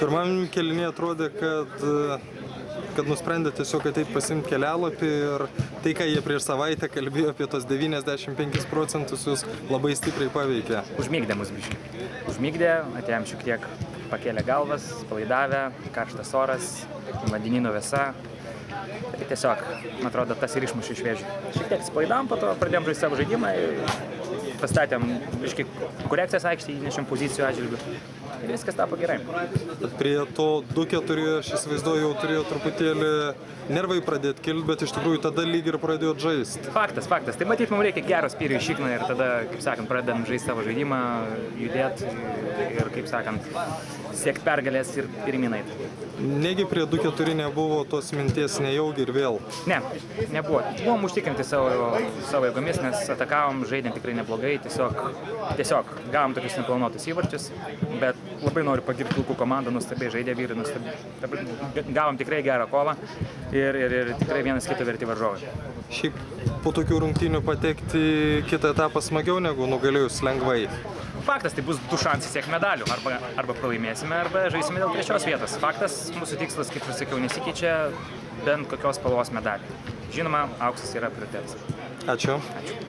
Pirmam kėlinyje atrodė, kad nusprendė tiesiog ateit pasiimti kelialapį ir tai, ką jie prieš savaitę kalbėjo apie tos 95%, jūs labai stipriai paveikė. Užmygdė mus biškį. Užmygdė, atėjom šiek tiek pakėlė galvas, palaidavę, karštas oras, vandenyno vėsa. Tai tiesiog, man atrodo, tas ir išmušė iš vėžių. Šiek tiek atsipalaidavome, po to pradėjom žaisti savo žaidimą, pastatėm biškį korekcijas aikštėje, įnešėm pozicijų atžvilgių. Ir viskas tapo gerai. Prie to 2-4, aš įsivaizduoju, jau turėjo truputėlį nervai pradėti kilti, bet iš tikrųjų tada lyg ir pradėjo žaisti. Faktas. Tai matyt, mums reikia gero spyrio į šikną ir tada, kaip sakant, pradedam žaisti savo žaidimą, judėti ir, kaip sakant, siekti pergalės ir pirminai. Negi prie 2-4 nebuvo tos minties nejaugi ir vėl? Ne, nebuvo. Buvom užtikrinti savo jėgomis, nes atakavom, žaidėm tikrai neblogai, tiesiog gavom tokius neplanuotus įvarčius, bet labai noriu pagirti Vilkų komandą, nuostabiai žaidė vyrai, gavom tikrai gerą kovą ir tikrai vienas kitą verti varžovai. Šiaip po tokių rungtynių patekti į kitą etapą smagiau negu nugalėjus lengvai. Faktas, tai bus 2 šansai siekti medalių, arba pralaimėsime, arba žaisime dėl 3 vietos. Faktas, mūsų tikslas, kaip ir sakiau, nesikeičia bent kokios spalvos medalį. Žinoma, auksas yra prioritetas. Ačiū.